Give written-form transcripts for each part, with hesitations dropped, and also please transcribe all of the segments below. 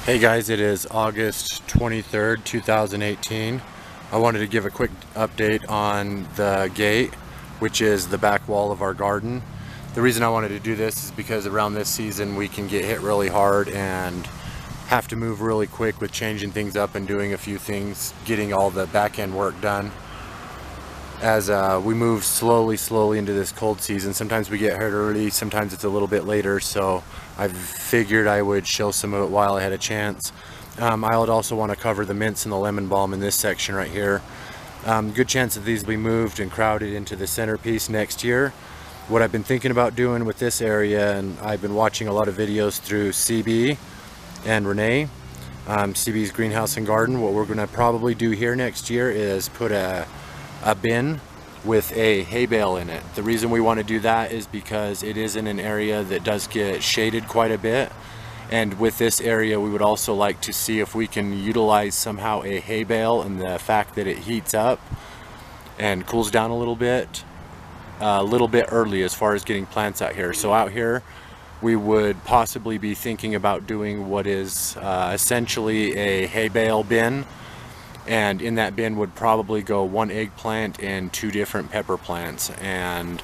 Hey guys, it is August 23rd, 2018. I wanted to give a quick update on the gate, which is the back wall of our garden. The reason I wanted to do this is because around this season we can get hit really hard and have to move really quick with changing things up and doing a few things, getting all the back end work done. As we move slowly into this cold season, sometimes we get hurt early, sometimes it's a little bit later, so I figured I would show some of it while I had a chance. I would also want to cover the mints and the lemon balm in this section right here. Good chance that these will be moved and crowded into the centerpiece next year. What I've been thinking about doing with this area, and I've been watching a lot of videos through CB and Renee, CB's Greenhouse and Garden. What we're going to probably do here next year is put a bin with a hay bale in it. The reason we want to do that is because it is in an area that does get shaded quite a bit, and with this area we would also like to see if we can utilize somehow a hay bale, and the fact that it heats up and cools down a little bit early as far as getting plants out here. So out here we would possibly be thinking about doing what is essentially a hay bale bin, and in that bin would probably go one eggplant and 2 different pepper plants, and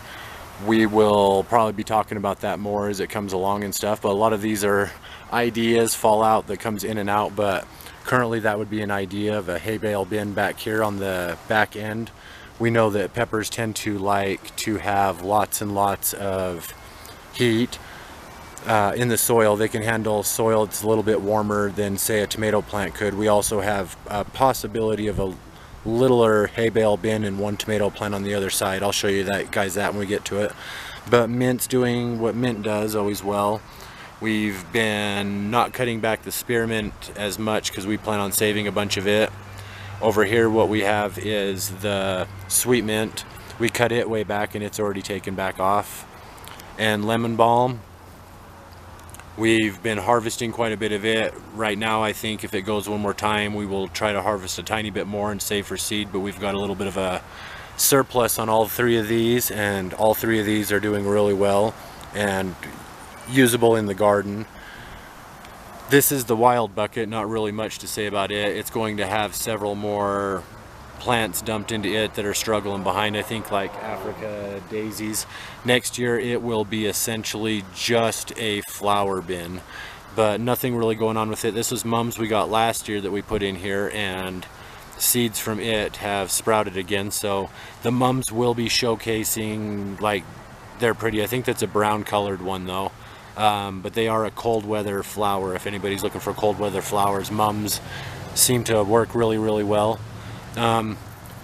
we will probably be talking about that more as it comes along and stuff. But a lot of these are ideas, fallout that comes in and out, but currently that would be an idea of a hay bale bin back here on the back end. We know that peppers tend to like to have lots and lots of heat in the soil. They can handle soil that's a little bit warmer than say a tomato plant could. We also have a possibility of a littler hay bale bin and 1 tomato plant on the other side. I'll show you that, guys, that when we get to it. But mint's doing what mint does always well. We've been not cutting back the spearmint as much because we plan on saving a bunch of it. Over here what we have is the sweet mint. We cut it way back and it's already taken back off. And lemon balm, we've been harvesting quite a bit of it. Right now I think if it goes one more time we will try to harvest a tiny bit more and save for seed, but we've got a little bit of a surplus on all 3 of these, and all 3 of these are doing really well and usable in the garden. This is the wild bucket, not really much to say about it. It's going to have several more plants dumped into it that are struggling behind, I think, like Africa daisies. Next year it will be essentially just a flower bin, but nothing really going on with it. This was mums we got last year that we put in here, and seeds from it have sprouted again, so the mums will be showcasing. Like, they're pretty. I think that's a brown colored one though, but they are a cold weather flower. If anybody's looking for cold weather flowers, mums seem to work really well.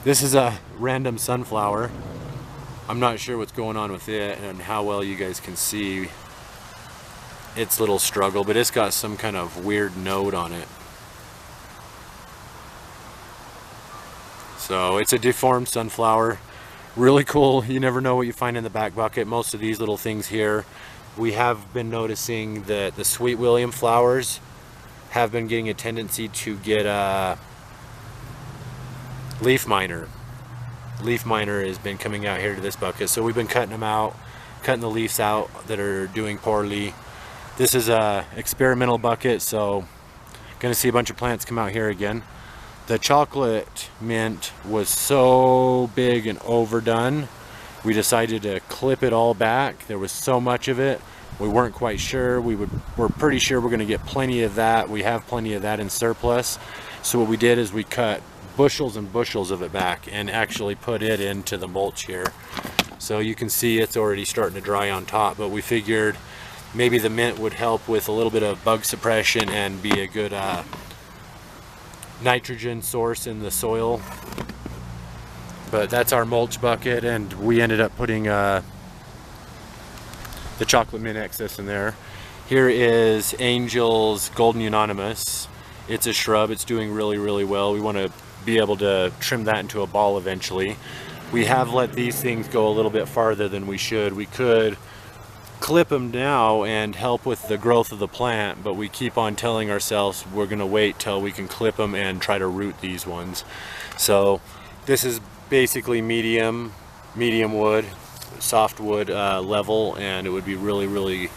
This is a random sunflower. I'm not sure what's going on with it and how well you guys can see its little struggle, but it's got some kind of weird node on it. So it's a deformed sunflower. Really cool. You never know what you find in the back bucket. Most of these little things here, we have been noticing that the Sweet William flowers have been getting a tendency to get leaf miner. Leaf miner has been coming out here to this bucket, so we've been cutting them out, cutting the leaves out that are doing poorly. This is a experimental bucket, so gonna see a bunch of plants come out here again. The chocolate mint was so big and overdone, we decided to clip it all back. There was so much of it, we weren't quite sure. We're pretty sure we're gonna get plenty of that. We have plenty of that in surplus. So what we did is we cut bushels and bushels of it back and actually put it into the mulch here. So you can see it's already starting to dry on top, but we figured maybe the mint would help with a little bit of bug suppression and be a good nitrogen source in the soil. But that's our mulch bucket, and we ended up putting the chocolate mint excess in there. Here is Angel's Golden Unanimous. It's a shrub. It's doing really well. We want to be able to trim that into a ball eventually. We have let these things go a little bit farther than we should. We could clip them now and help with the growth of the plant, but we keep on telling ourselves we're going to wait till we can clip them and try to root these ones. So this is basically medium wood, soft wood level, and it would be really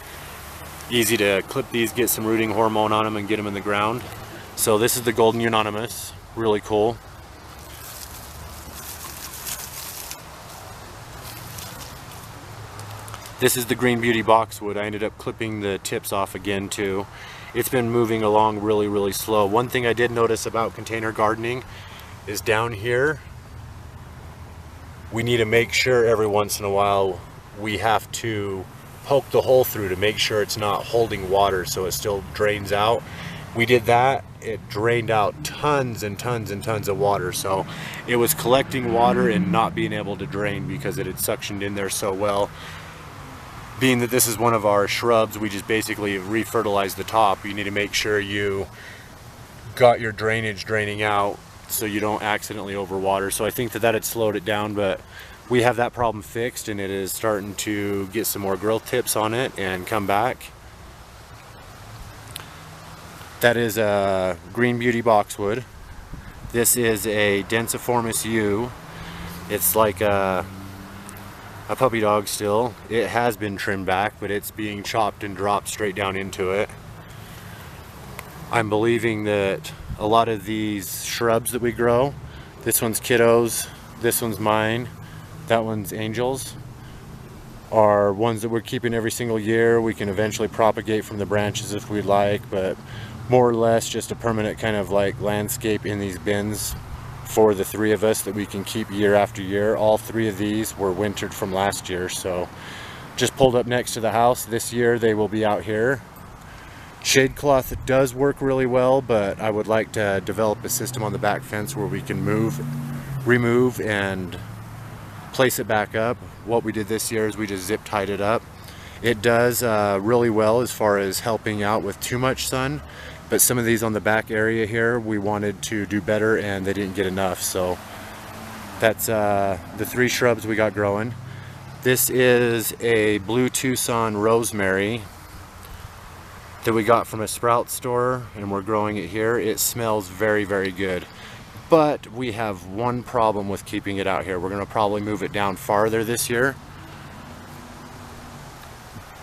Easy to clip these, get some rooting hormone on them and get them in the ground. So this is the Golden Unanimous, really cool. This is the Green Beauty Boxwood. I ended up clipping the tips off again too. It's been moving along really slow. One thing I did notice about container gardening is down here, we need to make sure every once in a while we have to poke the hole through to make sure it's not holding water so it still drains out. We did that, it drained out tons and tons and tons of water, so it was collecting water and not being able to drain because it had suctioned in there so well. Being that this is one of our shrubs, we just basically refertilize the top. You need to make sure you got your drainage draining out so you don't accidentally overwater. So I think that had slowed it down, but we have that problem fixed and it is starting to get some more growth tips on it and come back. That is a Green Beauty Boxwood. This is a Densiformis U. It's like a puppy dog still. It has been trimmed back, but it's being chopped and dropped straight down into it. I'm believing that a lot of these shrubs that we grow, this one's Kiddos, this one's mine, that one's Angels, are ones that we're keeping every single year. We can eventually propagate from the branches if we'd like, but more or less just a permanent kind of like landscape in these bins for the three of us that we can keep year after year. All three of these were wintered from last year, so just pulled up next to the house. This year they will be out here. Shade cloth does work really well, but I would like to develop a system on the back fence where we can remove and place it back up. What we did this year is we just zip tied it up. It does really well as far as helping out with too much sun, but some of these on the back area here we wanted to do better and they didn't get enough. So that's the three shrubs we got growing. This is a Blue Tucson rosemary that we got from a sprout store and we're growing it here. It smells very good, but we have one problem with keeping it out here. We're going to probably move it down farther this year,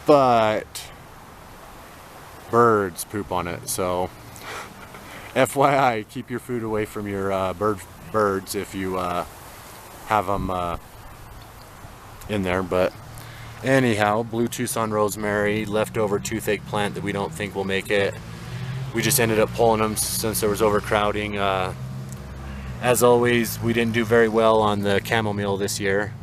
but birds poop on it. So FYI, keep your food away from your birds if you have them in there. But anyhow, Blue Tucson rosemary, leftover toothache plant that we don't think will make it. We just ended up pulling them since there was overcrowding. As always, we didn't do very well on the chamomile this year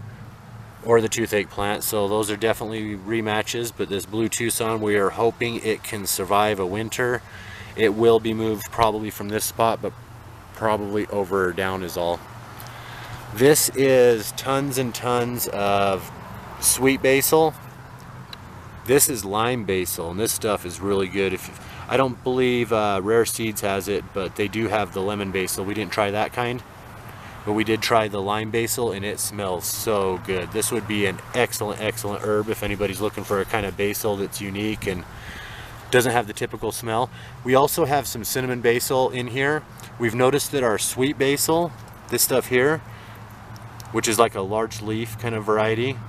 or the toothache plant, so those are definitely rematches. But this Blue Tucson, we are hoping it can survive a winter. It will be moved probably from this spot, but probably over or down is all. This is tons and tons of sweet basil. This is lime basil, and this stuff is really good. I don't believe Rare Seeds has it, but they do have the lemon basil. We didn't try that kind, but we did try the lime basil and it smells so good. This would be an excellent herb if anybody's looking for a kind of basil that's unique and doesn't have the typical smell. We also have some cinnamon basil in here. We've noticed that our sweet basil, this stuff here, which is like a large leaf kind of variety,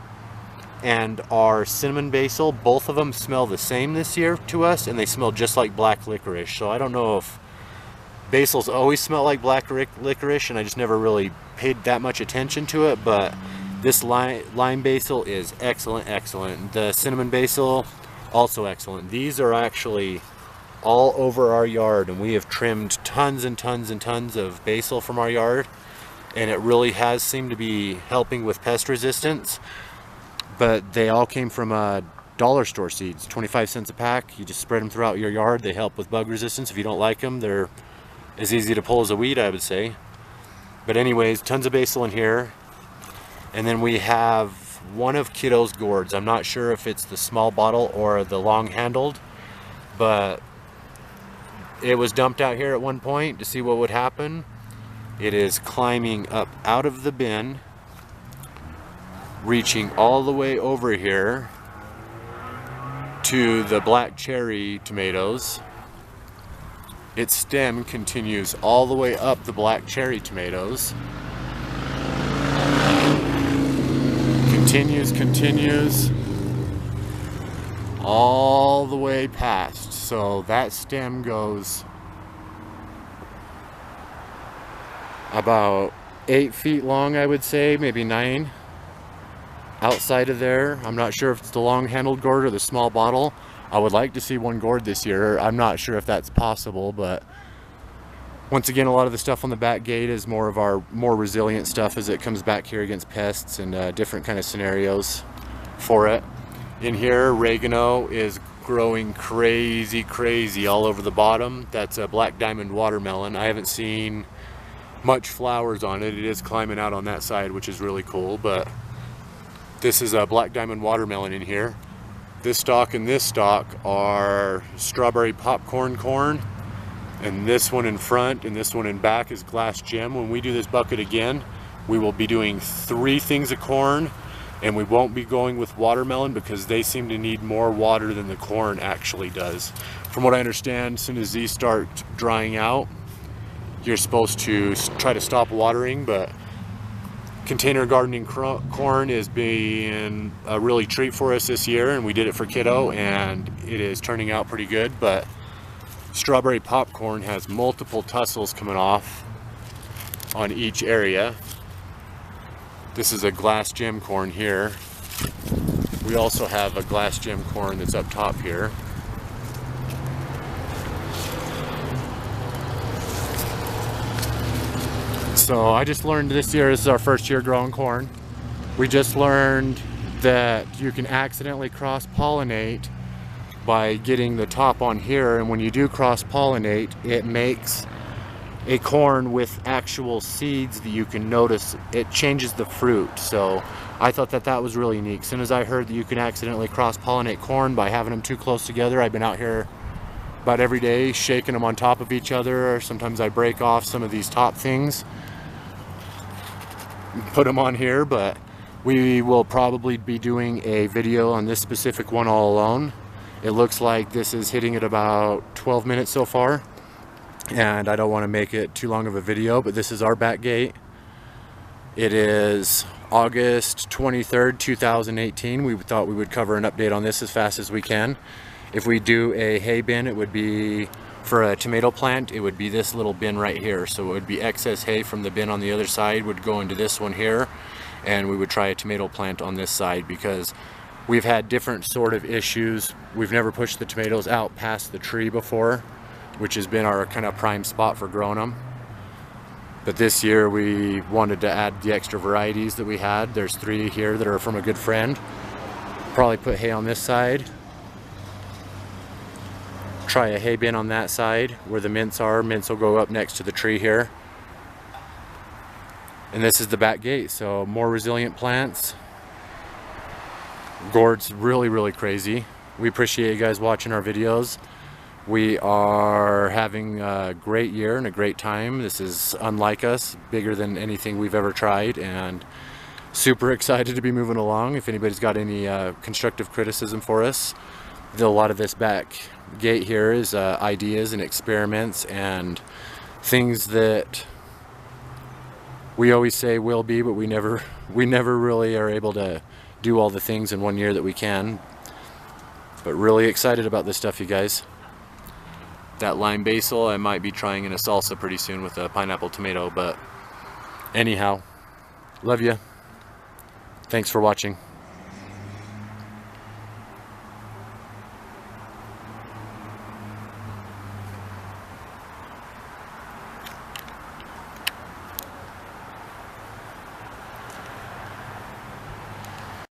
and our cinnamon basil, both of them smell the same this year to us, and they smell just like black licorice. So I don't know if basils always smell like black licorice and I just never really paid that much attention to it, but this lime basil is excellent. The cinnamon basil, also excellent. These are actually all over our yard, and we have trimmed tons and tons of basil from our yard, and it really has seemed to be helping with pest resistance. But they all came from dollar store seeds, 25 cents a pack. You just spread them throughout your yard. They help with bug resistance. If you don't like them, they're as easy to pull as a weed, I would say. But anyways, tons of basil in here. And then we have one of Kiddo's gourds. I'm not sure if it's the small bottle or the long handled, but it was dumped out here at one point to see what would happen. It is climbing up out of the bin, reaching all the way over here to the black cherry tomatoes. Its stem continues all the way up the black cherry tomatoes. Continues all the way past. So that stem goes about 8 feet long, I would say, maybe 9. Outside of there, I'm not sure if it's the long-handled gourd or the small bottle. I would like to see one gourd this year. I'm not sure if that's possible, but once again, a lot of the stuff on the back gate is more of our more resilient stuff as it comes back here against pests and different kind of scenarios for it. In here, oregano is growing crazy all over the bottom. That's a black diamond watermelon. I haven't seen much flowers on it. It is climbing out on that side, which is really cool, but this is a black diamond watermelon in here. This stalk and this stalk are strawberry popcorn corn, and this one in front and this one in back is glass gem. When we do this bucket again, we will be doing 3 things of corn, and we won't be going with watermelon because they seem to need more water than the corn actually does. From what I understand, as soon as these start drying out, you're supposed to try to stop watering, but container gardening corn is being a really treat for us this year, and we did it for Kiddo and it is turning out pretty good. But strawberry popcorn has multiple tussles coming off on each area. This is a glass gem corn here. We also have a glass gem corn that's up top here. So I just learned this year, this is our first year growing corn. We just learned that you can accidentally cross-pollinate by getting the top on here, and when you do cross-pollinate, it makes a corn with actual seeds that you can notice. It changes the fruit. So I thought that that was really unique. As soon as I heard that you can accidentally cross-pollinate corn by having them too close together, I've been out here about every day shaking them on top of each other, or sometimes I break off some of these top things, put them on here. But we will probably be doing a video on this specific one all alone. It looks like this is hitting at about 12 minutes so far, and I don't want to make it too long of a video, but this is our back gate. It is August 23rd, 2018. We thought we would cover an update on this as fast as we can. If we do a hay bin, it would be for a tomato plant, it would be this little bin right here. So it would be excess hay from the bin on the other side would go into this one here, and we would try a tomato plant on this side because we've had different sort of issues. We've never pushed the tomatoes out past the tree before, which has been our kind of prime spot for growing them. But this year we wanted to add the extra varieties that we had. There's 3 here that are from a good friend. Probably put hay on this side. Try a hay bin on that side where the mints are. Mints will go up next to the tree here. And this is the back gate, so more resilient plants. Gourd's really crazy. We appreciate you guys watching our videos. We are having a great year and a great time. This is unlike us, bigger than anything we've ever tried, and super excited to be moving along. If anybody's got any constructive criticism for us, a lot of this back gate here is ideas and experiments and things that we always say will be, but we never really are able to do all the things in one year that we can. But really excited about this stuff, you guys. That lime basil I might be trying in a salsa pretty soon with a pineapple tomato, but anyhow, love you. Thanks for watching.